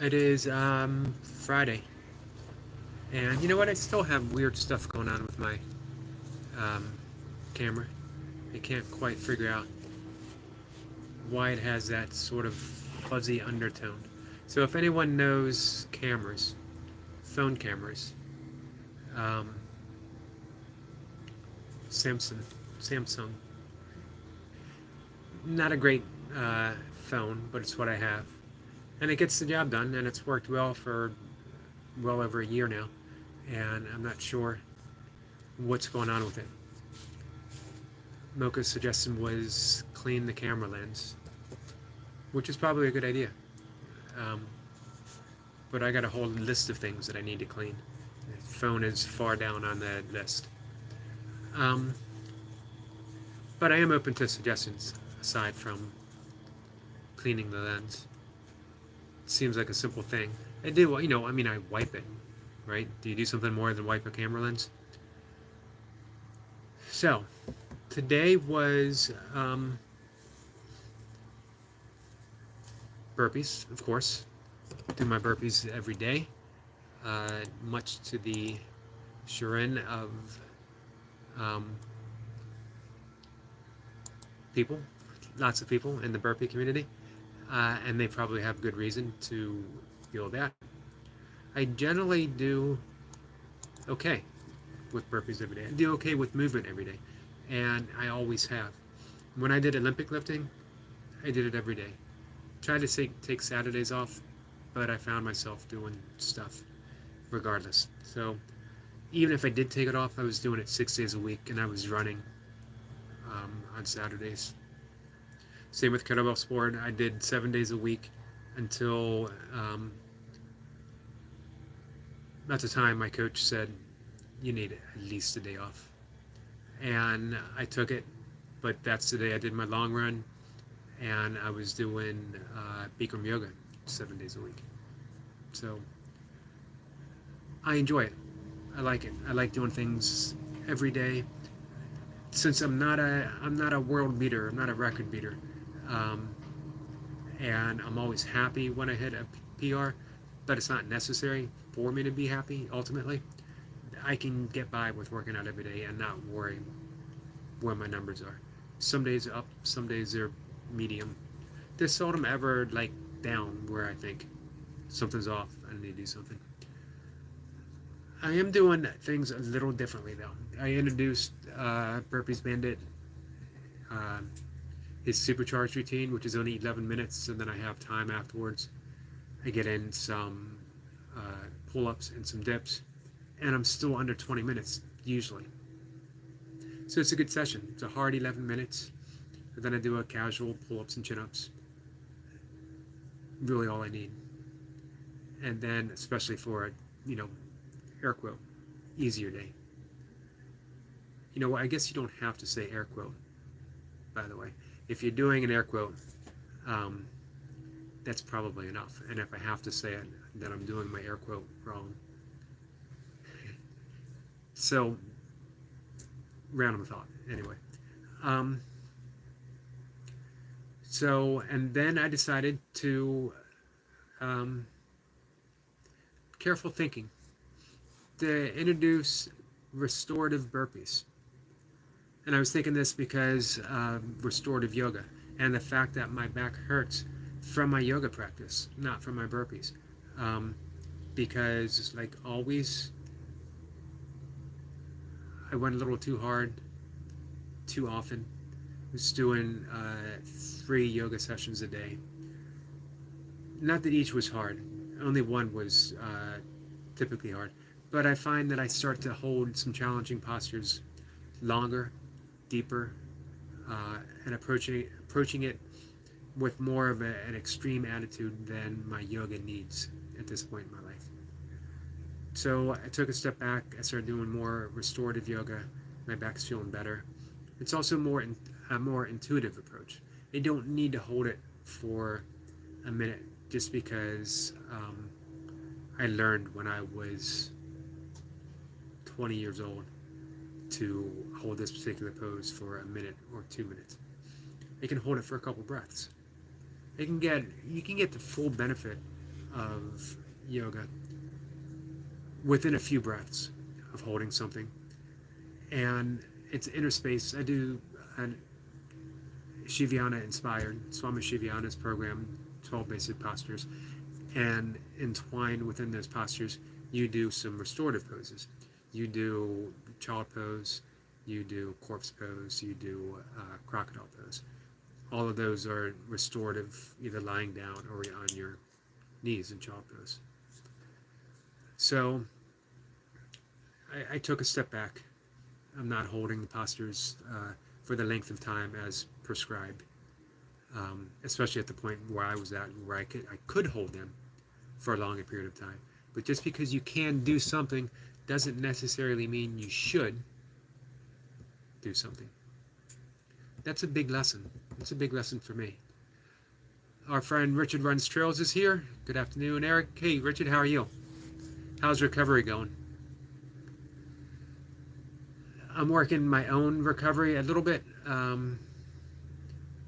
It is Friday, and you know what? I still have weird stuff going on with my um, camera. I can't quite figure out why it has that sort of fuzzy undertone. So if anyone knows cameras, phone cameras, um, Samsung, Samsung, not a great phone, but it's what I have, and it gets the job done, and it's worked well for well over a year now, and I'm not sure what's going on with it. Mocha's suggestion was clean the camera lens, which is probably a good idea. Um, but I got a whole list of things that I need to clean. The phone is far down on the list. Um, but I am open to suggestions aside from cleaning the lens. It seems like a simple thing. I do, I mean, I wipe it, right? Do you do something more than wipe a camera lens? So, today was burpees, of course. Do my burpees every day, much to the chagrin of um, people, lots of people in the burpee community, and they probably have good reason to feel that. I generally do okay with burpees every day. I do okay with movement every day, and I always have. When I did Olympic lifting, I did it every day. Tried to take Saturdays off, but I found myself doing stuff regardless. So even if I did take it off, I was doing it 6 days a week, and I was running on Saturdays. Same with kettlebell sport. I did 7 days a week until at the time my coach said you need at least a day off, and I took it. But that's the day I did my long run, and I was doing Bikram yoga 7 days a week. So I enjoy it. I like it. I like doing things every day. Since I'm not a world beater. I'm not a record beater. Um, and I'm always happy when I hit a PR, but it's not necessary for me to be happy ultimately. I can get by with working out every day and not worry where my numbers are. Some days up, some days they're medium. They're seldom ever like down where I think something's off. I need to do something. I am doing things a little differently though. I introduced Burpees Bandit, uh, his supercharged routine, which is only 11 minutes, and then I have time afterwards. I get in some uh, pull-ups and some dips, and I'm still under 20 minutes usually. So it's a good session. It's a hard 11 minutes, and then I do a casual pull-ups and chin-ups. Really all I need. And then especially for a, you know, air quote, easier day. I guess you don't have to say air quote, by the way. If you're doing an air quote, um, that's probably enough. And if I have to say it, then I'm doing my air quote wrong. So, random thought. Anyway. Um, and then I decided to, um, careful thinking, to introduce restorative burpees. And I was thinking this because restorative yoga and the fact that my back hurts from my yoga practice, not from my burpees. Um, because, like always, I went a little too hard, too often. I was doing 3 yoga sessions a day. Not that each was hard, only one was typically hard. But I find that I start to hold some challenging postures longer, deeper, and approaching it with more of an extreme attitude than my yoga needs at this point in my life. So I took a step back. I started doing more restorative yoga. My back's feeling better. It's also a more intuitive approach. You don't need to hold it for a minute just because I learned when I was 20 years old to hold this particular pose for a minute or 2 minutes. You can hold it for a couple breaths. You can get the full benefit of yoga within a few breaths of holding something. And it's inner space. I do an Shivyana inspired, Swami Shivyana's program, 12 basic postures. And entwined within those postures, you do some restorative poses. You do child pose, you do corpse pose, you do crocodile pose. All of those are restorative, either lying down or on your knees in child pose. So I took a step back. I'm not holding the postures for the length of time as prescribed, especially at the point where I was at, where I could hold them for a longer period of time. But just because you can do something doesn't necessarily mean you should do something. That's a big lesson. It's a big lesson for me. Our friend Richard Runs Trails is here. Good afternoon, Eric. Hey, Richard, how are you? How's recovery going? I'm working my own recovery a little bit.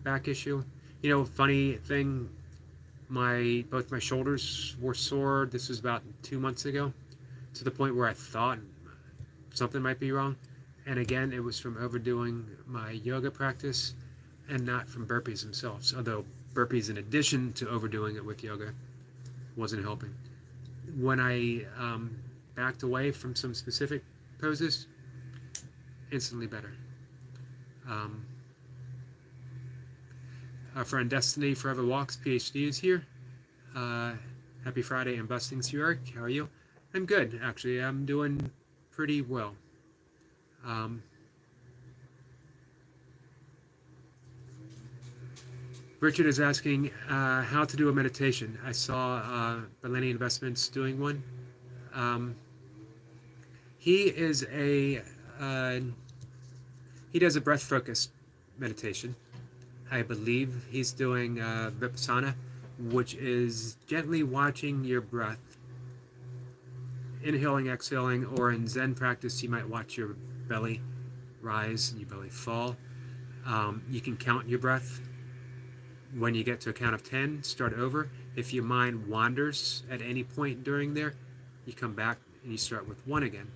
Back issue. You know, funny thing, both my shoulders were sore. This was about 2 months ago, to the point where I thought something might be wrong. And again, it was from overdoing my yoga practice and not from burpees themselves. Although burpees, in addition to overdoing it with yoga, wasn't helping. When I backed away from some specific poses, instantly better. Our friend Destiny Forever Walks, PhD, is here. Happy Friday and blessings to you, Eric. How are you? I'm good, actually. I'm doing pretty well. Richard is asking how to do a meditation. I saw Bellini Investments doing one. He does a breath-focused meditation. I believe he's doing Vipassana, which is gently watching your breath, inhaling, exhaling, or in Zen practice, you might watch your belly rise and your belly fall. You can count your breath. When you get to a count of 10, start over. If your mind wanders at any point during there, you come back and you start with 1 again.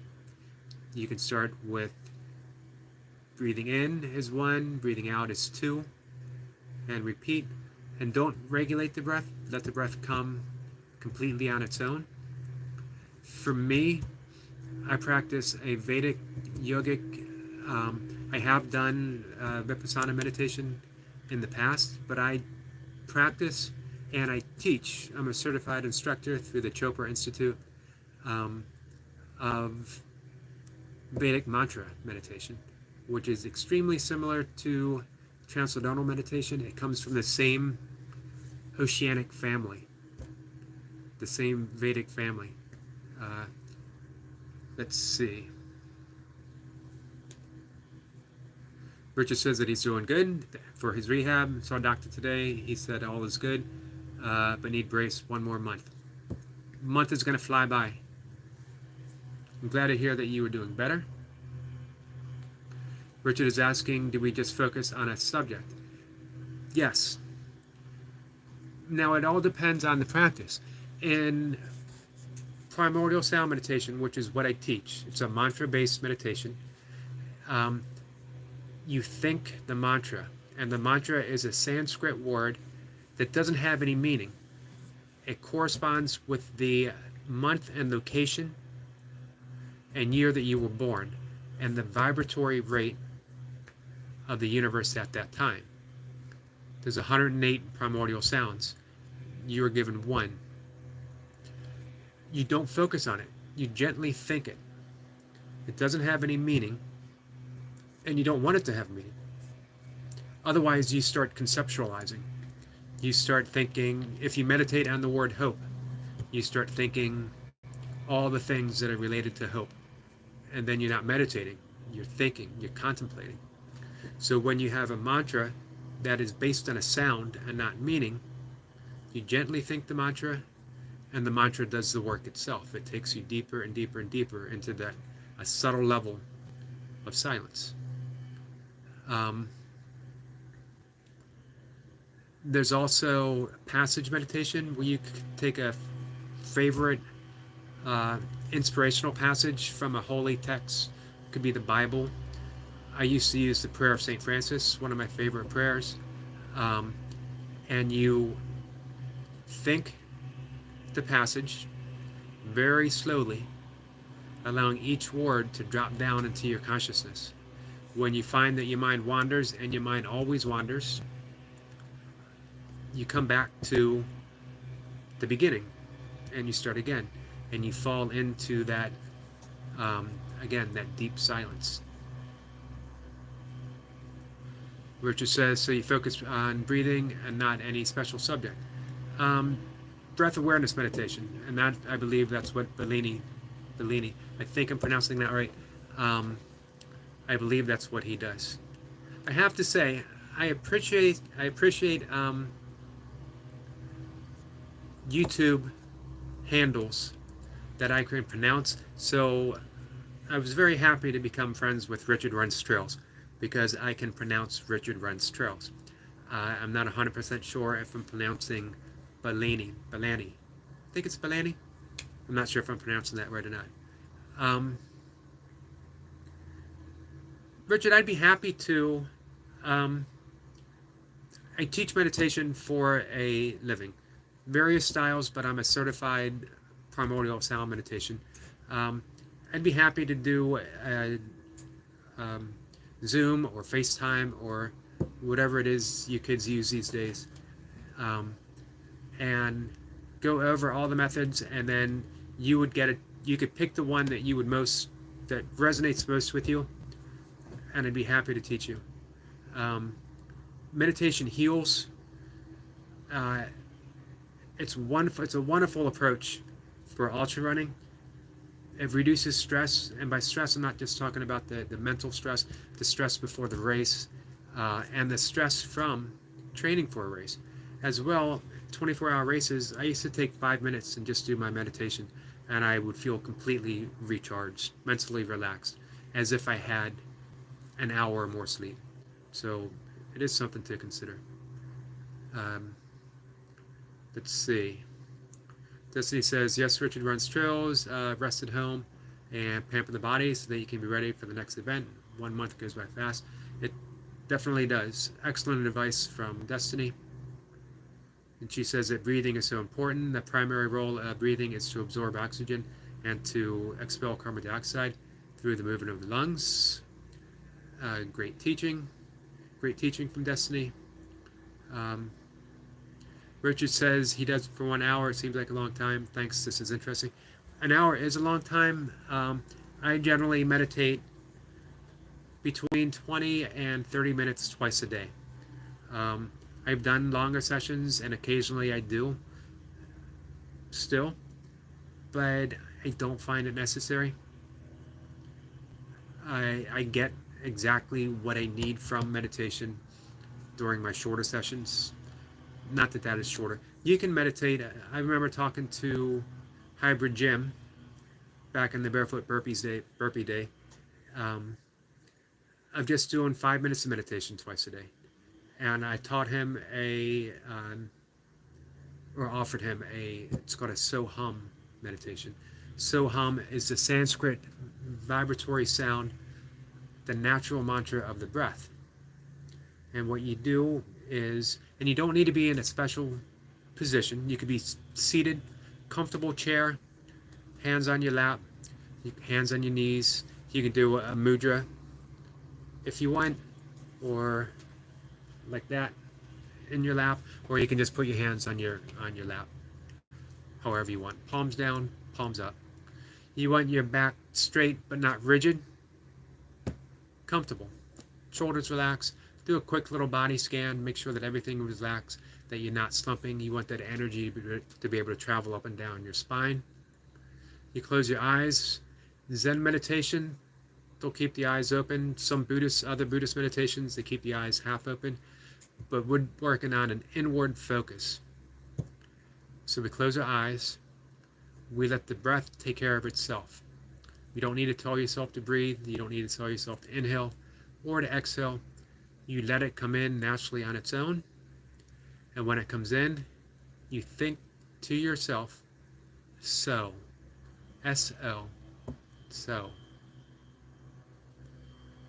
You can start with breathing in is 1, breathing out is 2, and repeat. And don't regulate the breath. Let the breath come completely on its own. For me, I practice a Vedic yogic. I have done Vipassana meditation in the past, but I practice and I teach. I'm a certified instructor through the Chopra Institute of Vedic mantra meditation, which is extremely similar to transcendental meditation. It comes from the same oceanic family, the same Vedic family. Let's see. Richard says that he's doing good for his rehab. Saw a doctor today. He said all is good, but need brace 1 more month. Month is going to fly by. I'm glad to hear that you are doing better. Richard is asking, do we just focus on a subject? Yes. Now, it all depends on the practice. In primordial sound meditation, which is what I teach, it's a mantra-based meditation. You think the mantra, and the mantra is a Sanskrit word that doesn't have any meaning. It corresponds with the month and location and year that you were born, and the vibratory rate of the universe at that time. There's 108 primordial sounds. You are given 1. You don't focus on it. You gently think it. It doesn't have any meaning, and you don't want it to have meaning. Otherwise, you start conceptualizing. You start thinking, if you meditate on the word hope, you start thinking all the things that are related to hope. And then you're not meditating, you're thinking, you're contemplating. So when you have a mantra that is based on a sound and not meaning, you gently think the mantra, and the mantra does the work itself. It takes you deeper and deeper and deeper into a subtle level of silence. There's also passage meditation, where you take a favorite inspirational passage from a holy text could be the Bible. I used to use the prayer of St. Francis, one of my favorite prayers. And you think the passage very slowly, allowing each word to drop down into your consciousness. When you find that your mind wanders, and your mind always wanders, you come back to the beginning and you start again, and you fall into that again, that deep silence. Richard says, so you focus on breathing and not any special subject. Breath awareness meditation, and that, I believe that's what Bellini, I think I'm pronouncing that right. I believe that's what he does. I have to say, I appreciate YouTube handles that I can pronounce. So I was very happy to become friends with Richard Runs Trails, because I can pronounce Richard Runs Trails. I'm not 100% sure if I'm pronouncing Bellini. I think it's Bellini. I'm not sure if I'm pronouncing that right or not. Richard, I'd be happy to. I teach meditation for a living. Various styles, but I'm a certified primordial sound meditation. I'd be happy to do a Zoom or FaceTime or whatever it is you kids use these days, and go over all the methods, and then you would get it. You could pick the one that that resonates most with you, and I'd be happy to teach you. Meditation heals. It's a wonderful approach for ultra running. It reduces stress, and by stress I'm not just talking about the mental stress, the stress before the race, and the stress from training for a race. As well, 24-hour races, I used to take 5 minutes and just do my meditation, and I would feel completely recharged, mentally relaxed, as if I had an hour or more sleep. So it is something to consider. Let's see. Destiny says, yes, Richard runs trails, rest at home, and pamper the body so that you can be ready for the next event. 1 month goes by fast. It definitely does. Excellent advice from Destiny. And she says that breathing is so important. The primary role of breathing is to absorb oxygen and to expel carbon dioxide through the movement of the lungs. Great teaching. Great teaching from Destiny. Richard says he does for 1 hour. It seems like a long time. Thanks, this is interesting. An hour is a long time. I generally meditate between 20 and 30 minutes twice a day. I've done longer sessions, and occasionally I do still, but I don't find it necessary. I get exactly what I need from meditation during my shorter sessions. Not that is shorter. You can meditate. I remember talking to Hybrid Jim back in the Barefoot Burpee day, of just doing 5 minutes of meditation twice a day. And I taught him offered him it's called a So-Hum meditation. So-Hum is the Sanskrit vibratory sound, the natural mantra of the breath. And what you do is, and you don't need to be in a special position. You could be seated, comfortable chair, hands on your lap, hands on your knees. You can do a mudra if you want, or like that in your lap, or you can just put your hands on your lap, however you want. Palms down, palms up. You want your back straight but not rigid, comfortable. Shoulders relaxed. Do a quick little body scan, make sure that everything is relaxed, that you're not slumping. You want that energy to be able to travel up and down your spine. You close your eyes. Zen meditation, they'll keep the eyes open. Other Buddhist meditations, they keep the eyes half open. But we're working on an inward focus. So we close our eyes. We let the breath take care of itself. You don't need to tell yourself to breathe. You don't need to tell yourself to inhale or to exhale. You let it come in naturally on its own. And when it comes in, you think to yourself, So, S-O, so.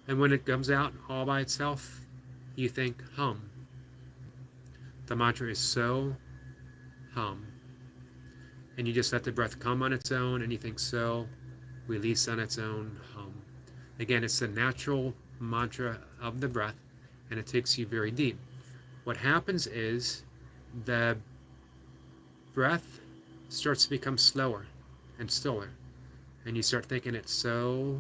And when it comes out all by itself, you think hum. The mantra is so, hum. And you just let the breath come on its own, and you think so, release on its own, hum. Again, it's the natural mantra of the breath, and it takes you very deep. What happens is the breath starts to become slower and stiller, and you start thinking it's so,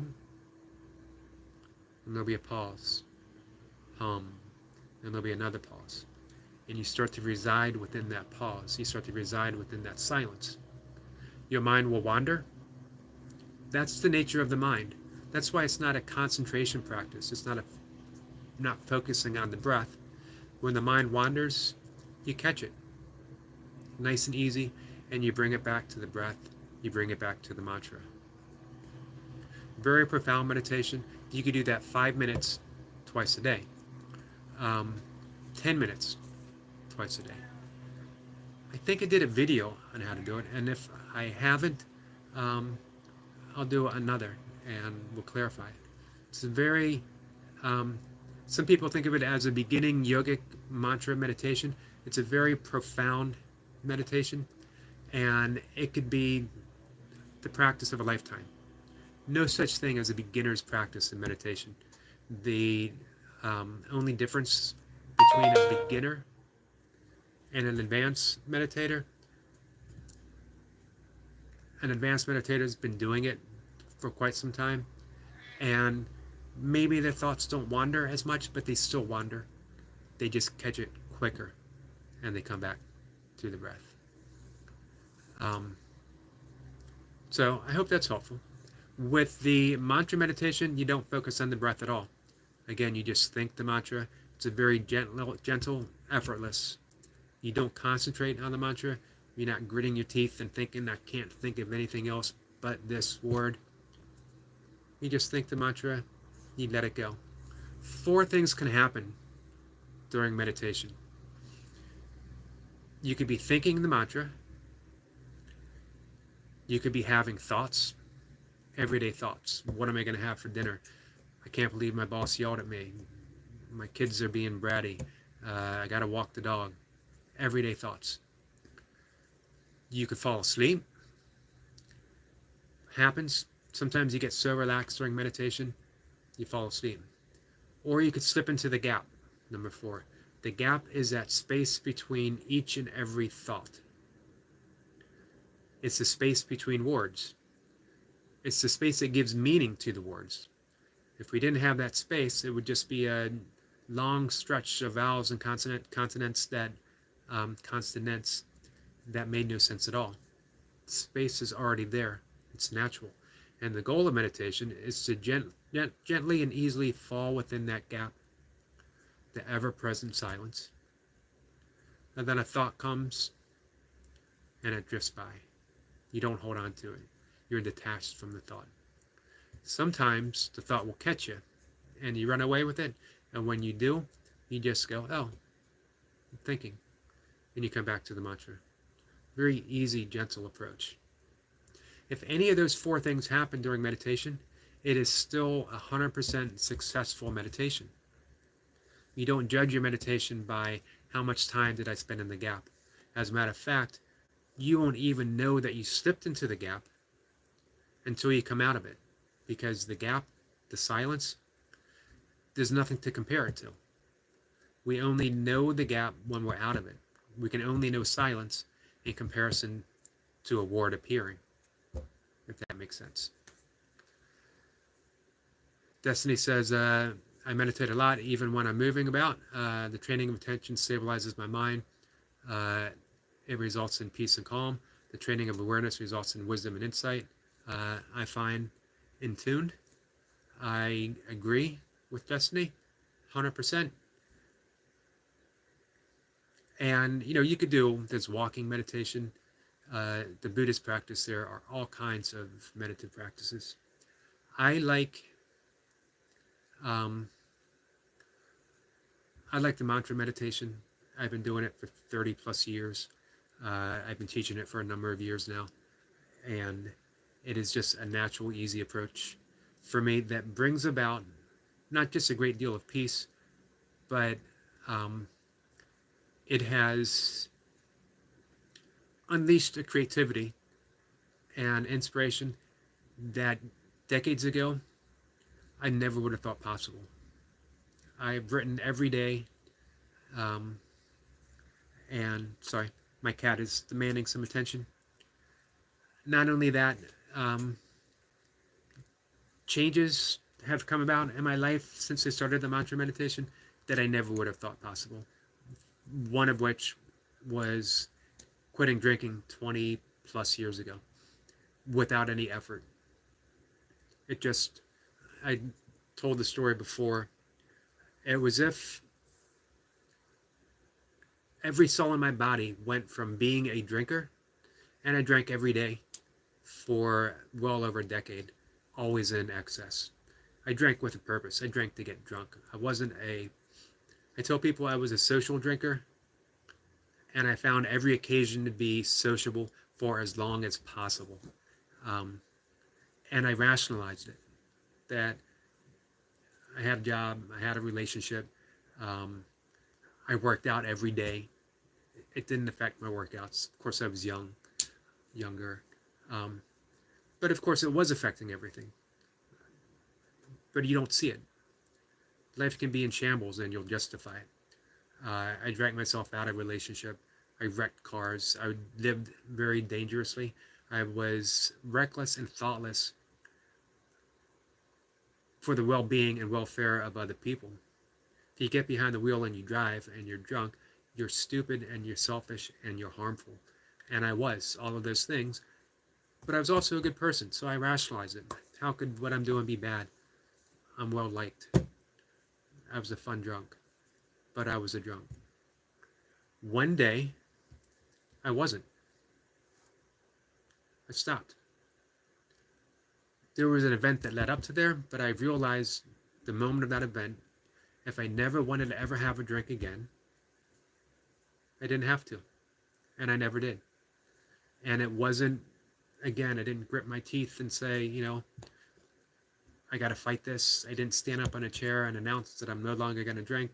and there'll be a pause, hum, and there'll be another pause. And you start to reside within that pause. You start to reside within that silence. Your mind will wander. That's the nature of the mind. That's why it's not a concentration practice. It's not focusing on the breath. When the mind wanders, you catch it. Nice and easy, and you bring it back to the breath. You bring it back to the mantra. Very profound meditation. You could do that 5 minutes twice a day. 10 minutes twice a day. I think I did a video on how to do it, and if I haven't, I'll do another and we'll clarify it. It's a very, some people think of it as a beginning yogic mantra meditation. It's a very profound meditation, and it could be the practice of a lifetime. No such thing as a beginner's practice in meditation. The only difference between a beginner and an advanced meditator has been doing it for quite some time, and maybe their thoughts don't wander as much, but they still wander. They just catch it quicker, and they come back to the breath. So I hope that's helpful. With the mantra meditation, you don't focus on the breath at all. Again, you just think the mantra. It's a very gentle, effortless. You don't concentrate on the mantra. You're not gritting your teeth and thinking, I can't think of anything else but this word. You just think the mantra, you let it go. 4 things can happen during meditation. You could be thinking the mantra. You could be having thoughts, everyday thoughts. What am I going to have for dinner? I can't believe my boss yelled at me. My kids are being bratty. I got to walk the dog. Everyday thoughts. You could fall asleep. Happens. Sometimes you get so relaxed during meditation, you fall asleep. Or you could slip into the gap, number 4. The gap is that space between each and every thought. It's the space between words. It's the space that gives meaning to the words. If we didn't have that space, it would just be a long stretch of vowels and consonants that made no sense at all. Space is already there. It's natural. And the goal of meditation is to gently and easily fall within that gap, the ever-present silence. And then a thought comes and it drifts by. You don't hold on to it. You're detached from the thought. Sometimes the thought will catch you and you run away with it. And when you do, you just go, oh, I'm thinking. And you come back to the mantra. Very easy, gentle approach. If any of those 4 things happen during meditation, it is still 100% successful meditation. You don't judge your meditation by how much time did I spend in the gap. As a matter of fact, you won't even know that you slipped into the gap until you come out of it. Because the gap, the silence, there's nothing to compare it to. We only know the gap when we're out of it. We can only know silence in comparison to a word appearing, if that makes sense. Destiny says, I meditate a lot even when I'm moving about. The training of attention stabilizes my mind. It results in peace and calm. The training of awareness results in wisdom and insight. I find in tuned. I agree with Destiny 100%. And you could do this walking meditation. The Buddhist practice, there are all kinds of meditative practices. I like the mantra meditation. I've been doing it for 30 plus years. I've been teaching it for a number of years now. And it is just a natural, easy approach for me that brings about not just a great deal of peace, but um, it has unleashed a creativity and inspiration that decades ago I never would have thought possible. I've written every day, um, and sorry, my cat is demanding some attention. Not only that, um, changes have come about in my life since I started the mantra meditation that I never would have thought possible. One of which was quitting drinking 20 plus years ago without any effort. It just, I told the story before. It was if every cell in my body went from being a drinker, and I drank every day for well over a decade, always in excess. I drank with a purpose. I drank to get drunk. I tell people I was a social drinker, and I found every occasion to be sociable for as long as possible. Um, and I rationalized it, that I had a job, I had a relationship, um, I worked out every day. It didn't affect my workouts. Of course, I was younger. Um, but of course, it was affecting everything. But you don't see it. Life can be in shambles and you'll justify it. I drank myself out of relationship. I wrecked cars. I lived very dangerously. I was reckless and thoughtless for the well-being and welfare of other people. If you get behind the wheel and you drive and you're drunk, you're stupid and you're selfish and you're harmful. And I was all of those things, but I was also a good person, so I rationalized it. How could what I'm doing be bad? I'm well liked. I was a fun drunk, but I was a drunk. One day, I wasn't. I stopped. There was an event that led up to there, but I realized the moment of that event, if I never wanted to ever have a drink again, I didn't have to. And I never did. And it wasn't, again, I didn't grit my teeth and say, I got to fight this. I didn't stand up on a chair and announce that I'm no longer going to drink.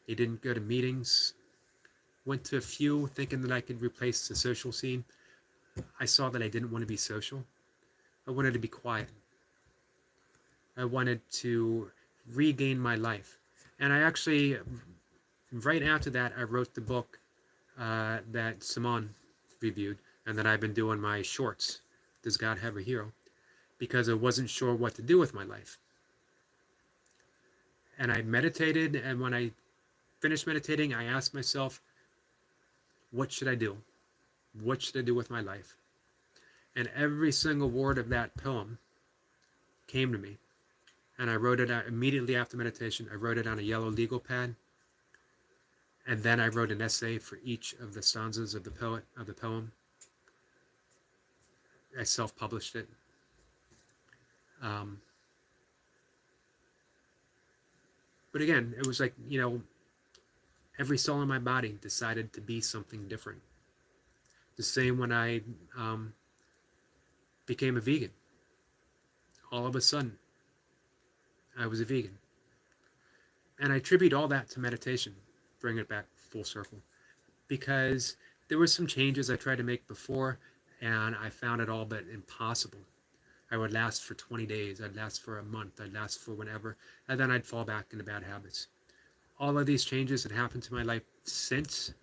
I didn't go to meetings. Went to a few thinking that I could replace the social scene. I saw that I didn't want to be social. I wanted to be quiet. I wanted to regain my life. And I actually, right after that, I wrote the book that Simone reviewed and that I've been doing my shorts, Does God Have a Hero? Because I wasn't sure what to do with my life. And I meditated, and when I finished meditating, I asked myself, what should I do? What should I do with my life? And every single word of that poem came to me. And I wrote it out immediately after meditation. I wrote it on a yellow legal pad. And then I wrote an essay for each of the stanzas of the poem. I self-published it. But again, it was like, every cell in my body decided to be something different. The same when I became a vegan. All of a sudden, I was a vegan. And I attribute all that to meditation, bring it back full circle. Because there were some changes I tried to make before, and I found it all but impossible. I would last for 20 days, I'd last for a month, I'd last for whenever, and then I'd fall back into bad habits. All of these changes that happened to my life since,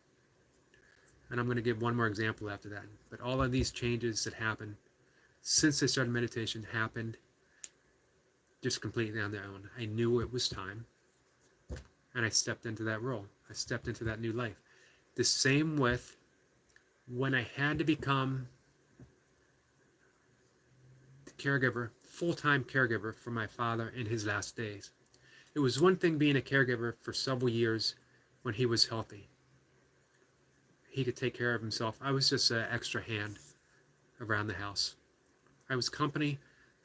and I'm going to give one more example after that, but all of these changes that happened since I started meditation happened just completely on their own. I knew it was time, and I stepped into that role. I stepped into that new life. The same with when I had to become the caregiver, full-time caregiver for my father in his last days. It was one thing being a caregiver for several years when he was healthy. He could take care of himself. I was just an extra hand around the house. I was company,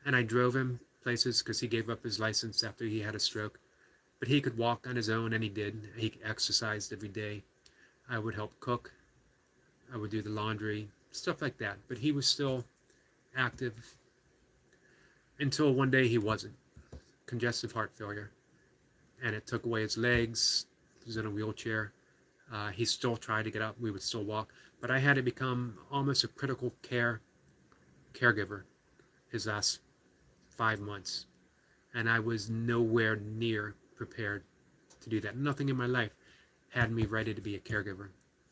and I drove him places because he gave up his license after he had a stroke. But he could walk on his own, and he did. He exercised every day. I would help cook. I would do the laundry, stuff like that. But he was still active, until one day he wasn't. Congestive heart failure. And it took away his legs. He was in a wheelchair. He still tried to get up. We would still walk. But I had to become almost a critical caregiver his last 5 months. And I was nowhere near prepared to do that. Nothing in my life had me ready to be a caregiver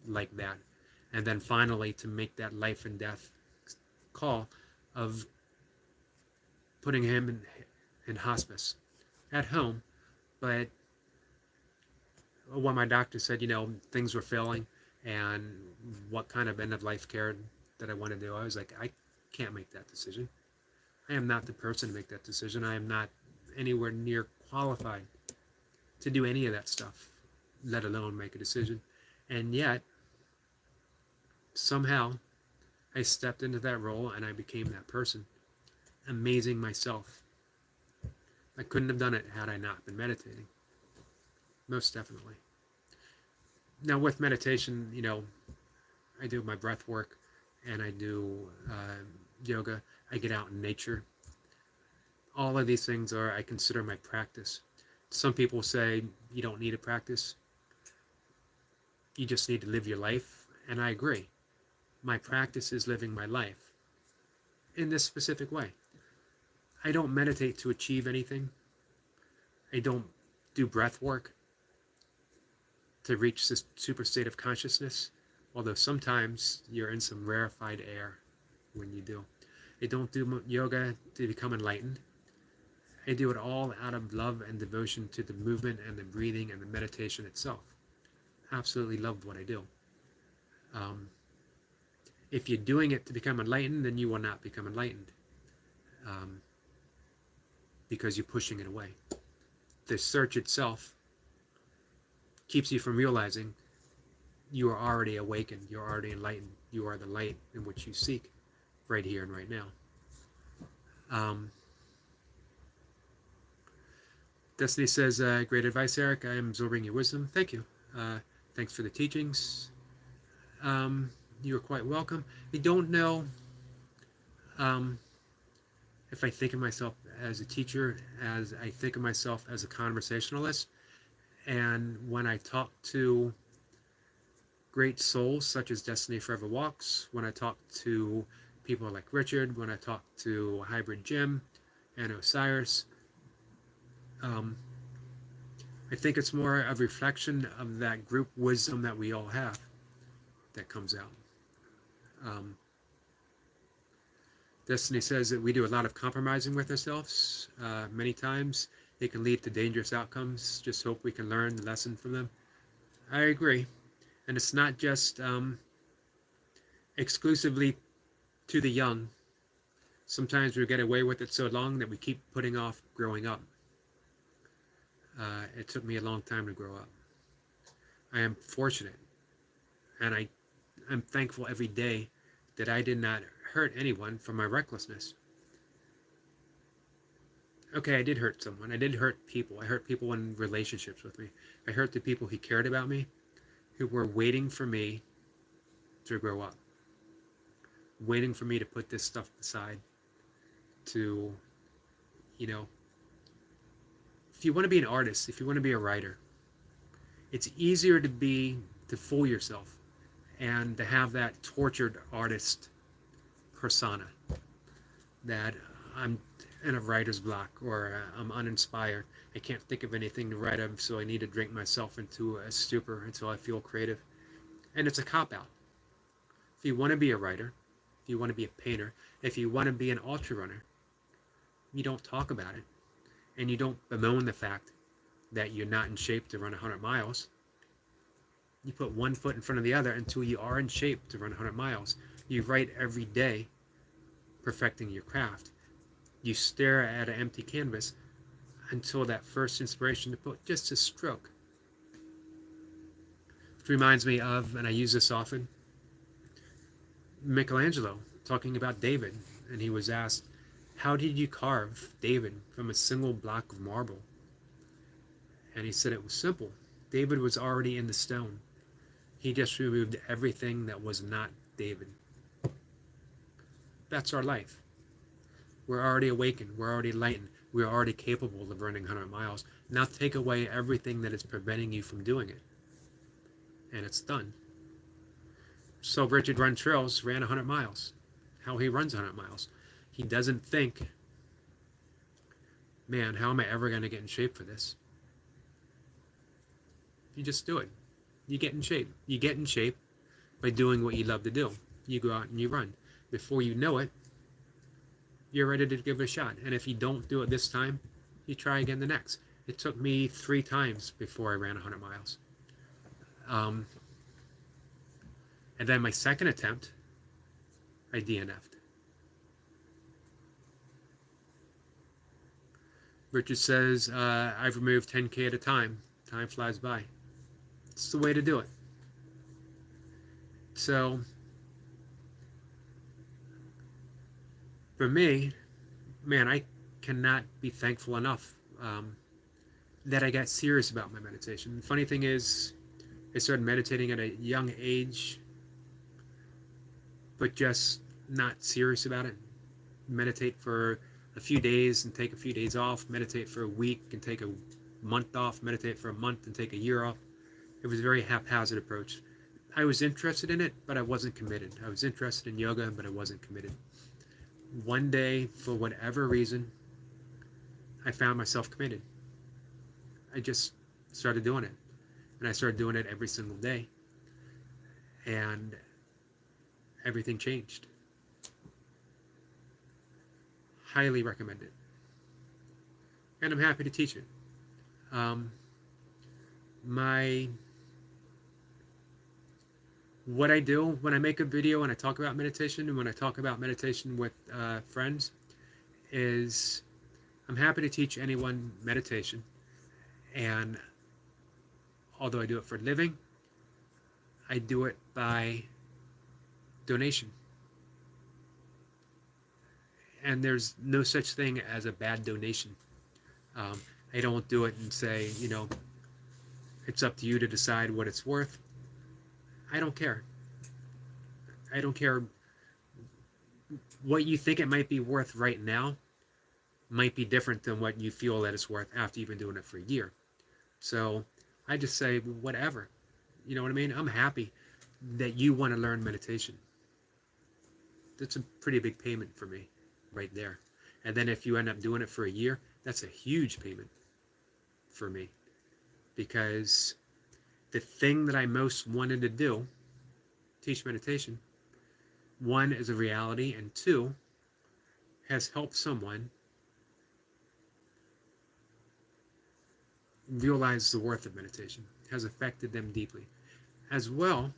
like that. And then finally to make that life and death call of putting him in hospice at home. But when my doctor said, things were failing and what kind of end of life care that I want to do, I was like, I can't make that decision. I am not the person to make that decision. I am not anywhere near qualified to do any of that stuff, let alone make a decision. And yet, somehow, I stepped into that role and I became that person, amazing myself. I couldn't have done it had I not been meditating. Most definitely. Now with meditation, I do my breath work and I do yoga. I get out in nature. All of these things I consider my practice. Some people say you don't need a practice. You just need to live your life. And I agree. My practice is living my life in this specific way. I don't meditate to achieve anything. I don't do breath work to reach this super state of consciousness, although sometimes you're in some rarefied air when you do. I don't do yoga to become enlightened. I do it all out of love and devotion to the movement and the breathing and the meditation itself. Absolutely love what I do. If you're doing it to become enlightened, then you will not become enlightened because you're pushing it away. The search itself keeps you from realizing you are already awakened, you're already enlightened, you are the light in which you seek right here and right now. Destiny says, great advice, Eric. I am absorbing your wisdom. Thank you. Thanks for the teachings. You're quite welcome. I don't know if I think of myself as a teacher, as I think of myself as a conversationalist. And when I talk to great souls such as Destiny Forever Walks, when I talk to people like Richard, when I talk to Hybrid Jim and Osiris, I think it's more a reflection of that group wisdom that we all have that comes out. Destiny says that we do a lot of compromising with ourselves. Many times it can lead to dangerous outcomes. Just hope we can learn the lesson from them. I agree. And it's not just exclusively to the young. Sometimes we get away with it so long that we keep putting off growing up. It took me a long time to grow up. I am fortunate, and I'm thankful every day that I did not hurt anyone for my recklessness. Okay, I did hurt someone. I did hurt people. I hurt people in relationships with me. I hurt the people who cared about me, who were waiting for me to grow up, waiting for me to put this stuff aside, to, if you want to be an artist, if you want to be a writer, it's easier to fool yourself and to have that tortured artist persona that I'm in a writer's block or I'm uninspired. I can't think of anything to write of, so I need to drink myself into a stupor until I feel creative. And it's a cop-out. If you want to be a writer, if you want to be a painter, if you want to be an ultra runner, you don't talk about it. And you don't bemoan the fact that you're not in shape to run 100 miles. You put one foot in front of the other until you are in shape to run 100 miles. You write every day, perfecting your craft. You stare at an empty canvas until that first inspiration to put just a stroke. Which reminds me of, and I use this often, Michelangelo talking about David. And he was asked, how did you carve David from a single block of marble? And he said it was simple. David was already in the stone. He just removed everything that was not David. That's our life. We're already awakened. We're already enlightened. We're already capable of running 100 miles. Now take away everything that is preventing you from doing it. And it's done. So Richard Run Trails ran 100 miles. How he runs 100 miles. He doesn't think, man, how am I ever going to get in shape for this? You just do it. You get in shape. You get in shape by doing what you love to do. You go out and you run. Before you know it, you're ready to give it a shot. And if you don't do it this time, you try again the next. It took me 3 times before I ran 100 miles. And then my second attempt, I DNF'd. Richard says, I've removed 10K at a time. Time flies by. It's the way to do it. So, for me, man, I cannot be thankful enough that I got serious about my meditation. The funny thing is, I started meditating at a young age, but just not serious about it. Meditate for a few days and take a few days off. Meditate for a week and take a month off. Meditate for a month and take a year off. It was a very haphazard approach. I was interested in it, but I wasn't committed. I was interested in yoga, but I wasn't committed. One day, for whatever reason, I found myself committed. I just started doing it. And I started doing it every single day. And everything changed. Highly recommend it. And I'm happy to teach it. What I do when I make a video and I talk about meditation, and when I talk about meditation with friends, is I'm happy to teach anyone meditation. And although I do it for a living, I do it by donation. And there's no such thing as a bad donation. I don't do it and say, it's up to you to decide what it's worth. I don't care. I don't care what you think it might be worth right now. Might be different than what you feel that it's worth after you've been doing it for a year. So I just say, whatever. You know what I mean? I'm happy that you want to learn meditation. That's a pretty big payment for me right there. And then if you end up doing it for a year, that's a huge payment for me. Because the thing that I most wanted to do, teach meditation, 1, is a reality, and 2, has helped someone realize the worth of meditation, has affected them deeply. As well,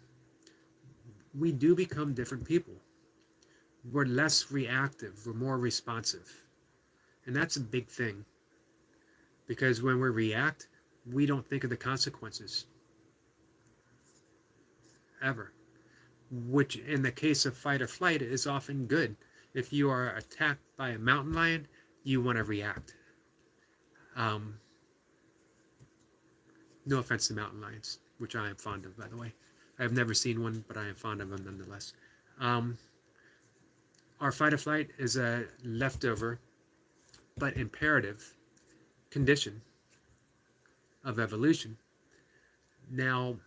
we do become different people. We're less reactive, we're more responsive. And that's a big thing. Because when we react, we don't think of the consequences. Ever. Which in the case of fight or flight is often good. If you are attacked by a mountain lion, you want to react. No offense to mountain lions, which I am fond of, by the way. I have never seen one, but I am fond of them nonetheless. Our fight or flight is a leftover but imperative condition of evolution. Now,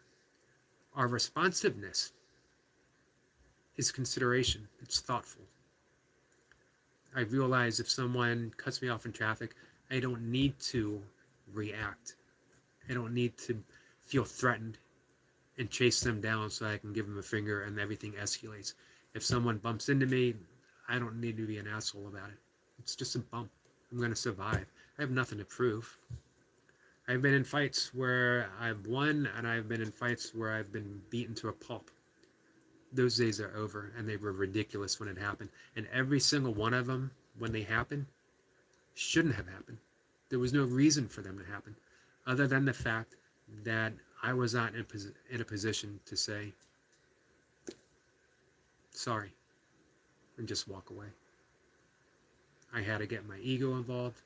our responsiveness is consideration. It's thoughtful. I realize if someone cuts me off in traffic, I don't need to react. I don't need to feel threatened and chase them down so I can give them a finger and everything escalates. If someone bumps into me, I don't need to be an asshole about it. It's just a bump. I'm going to survive. I have nothing to prove. I've been in fights where I've won, and I've been in fights where I've been beaten to a pulp. Those days are over, and they were ridiculous when it happened. And every single one of them, when they happened, shouldn't have happened. There was no reason for them to happen, other than the fact that I was not in a position to say, sorry, and just walk away. I had to get my ego involved,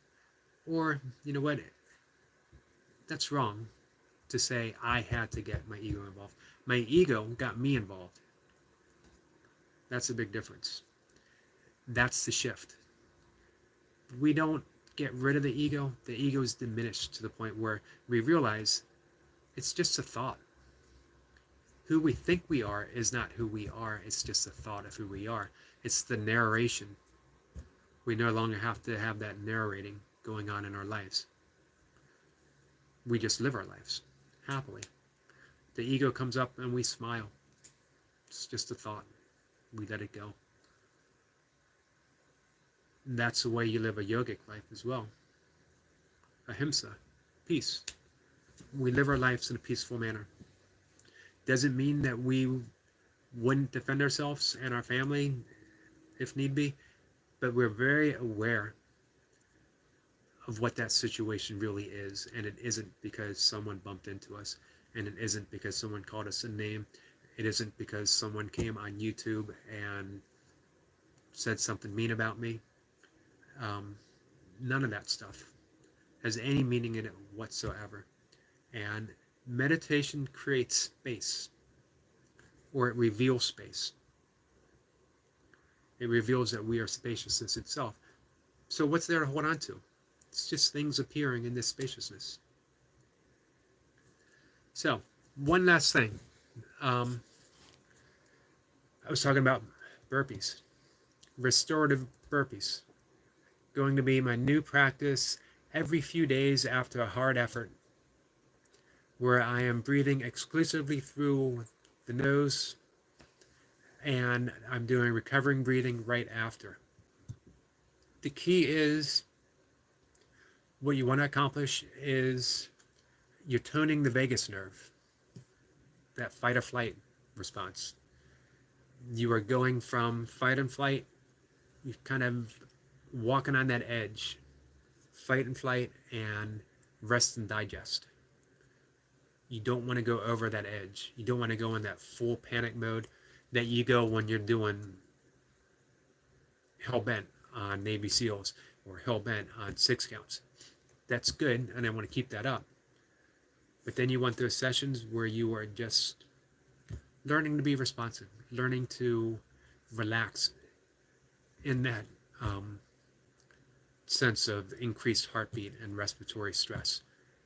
or, you know what, that's wrong to say I had to get my ego involved. My ego got me involved. That's a big difference. That's the shift. we don't get rid of the ego is diminished to the point where we realize it's just a thought. Who we think we are is not who we are. It's just a thought of who we are. It's the narration. We no longer have to have that narrating going on in our lives. We just live our lives happily. The ego comes up and we smile. It's just a thought. We let it go. And that's the way you live a yogic life as well. Ahimsa, peace. We live our lives in a peaceful manner. Doesn't mean that we wouldn't defend ourselves and our family if need be, but we're very aware of what that situation really is, and it isn't because someone bumped into us, and it isn't because someone called us a name, it isn't because someone came on YouTube and said something mean about me. None of that stuff has any meaning in it whatsoever. And meditation creates space, or it reveals space. It reveals that we are spaciousness itself. So what's there to hold on to? It's just things appearing in this spaciousness. So, one last thing. I was talking about burpees. Restorative burpees. Going to be my new practice every few days after a hard effort, where I am breathing exclusively through the nose, and I'm doing recovering breathing right after. The key is, what you want to accomplish is you're toning the vagus nerve, that fight or flight response. You are going from fight and flight, you're kind of walking on that edge, fight and flight, and rest and digest. You don't want to go over that edge. You don't want to go in that full panic mode that you go when you're doing hell-bent on Navy SEALs or hell-bent on 6 counts. That's good, and I want to keep that up. But then you want those sessions where you are just learning to be responsive, learning to relax in that sense of increased heartbeat and respiratory stress,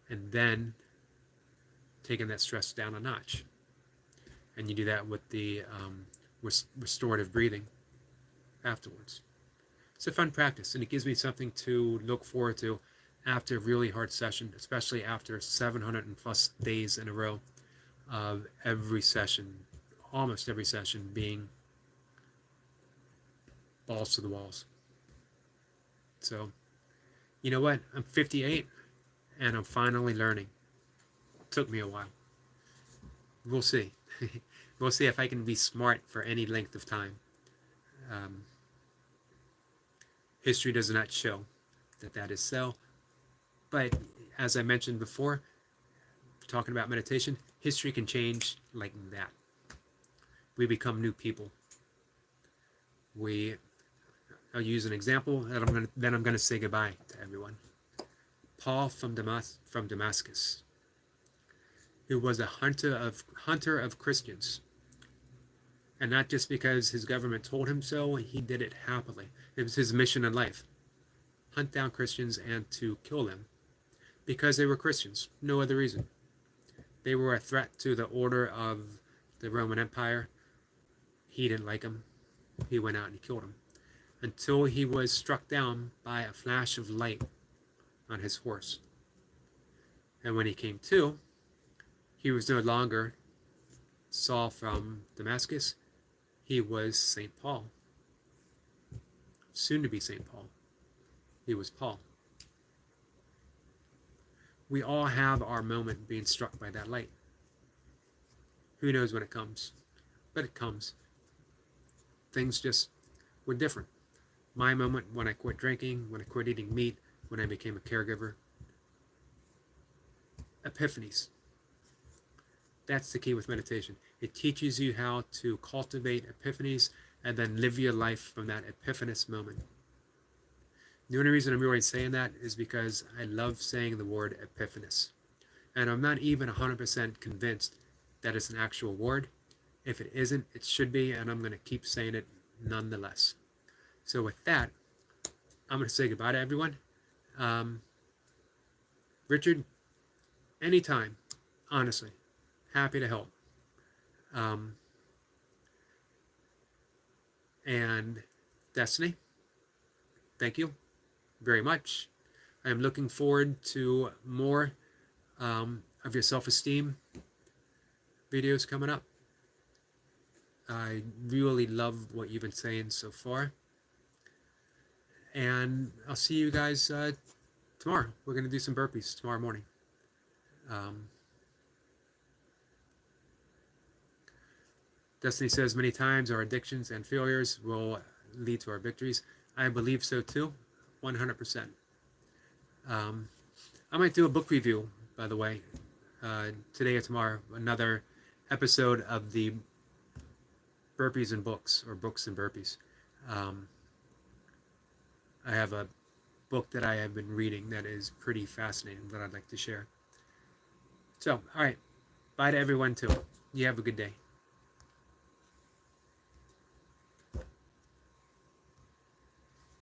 and then taking that stress down a notch. And you do that with the restorative breathing afterwards. It's a fun practice, and it gives me something to look forward to after a really hard session, especially after 700 plus days in a row of every session, almost every session, being balls to the walls. So, you know what? I'm 58, and I'm finally learning. It took me a while. We'll see. We'll see if I can be smart for any length of time. History does not show that that is so. But as I mentioned before, talking about meditation, history can change like that. We become new people. I'll use an example, and then I'm going to say goodbye to everyone. Paul from Damascus, who was a hunter of Christians. And not just because his government told him so, he did it happily. It was his mission in life. Hunt down Christians and to kill them. Because they were Christians, no other reason. They were a threat to the order of the Roman Empire. He didn't like them. He went out and he killed them. Until he was struck down by a flash of light on his horse. And when he came to, he was no longer Saul from Damascus. He was St. Paul. Soon to be St. Paul. He was Paul. We all have our moment being struck by that light. Who knows when it comes? But it comes. Things just were different. My moment when I quit drinking, when I quit eating meat, when I became a caregiver. Epiphanies. That's the key with meditation. It teaches you how to cultivate epiphanies and then live your life from that epiphanous moment. The only reason I'm really saying that is because I love saying the word epiphanous. And I'm not even 100% convinced that it's an actual word. If it isn't, it should be, and I'm going to keep saying it nonetheless. So with that, I'm going to say goodbye to everyone. Richard, anytime, honestly, happy to help. And Destiny, thank you very much. I am looking forward to more of your self-esteem videos coming up. I really love what you've been saying so far. And I'll see you guys tomorrow. We're going to do some burpees tomorrow morning. Destiny says many times our addictions and failures will lead to our victories. I believe so too, 100%. I might do a book review, by the way, today or tomorrow. Another episode of the Burpees and Books, or Books and Burpees. I have a book that I have been reading that is pretty fascinating that I'd like to share. So, all right. Bye to everyone, too. You have a good day.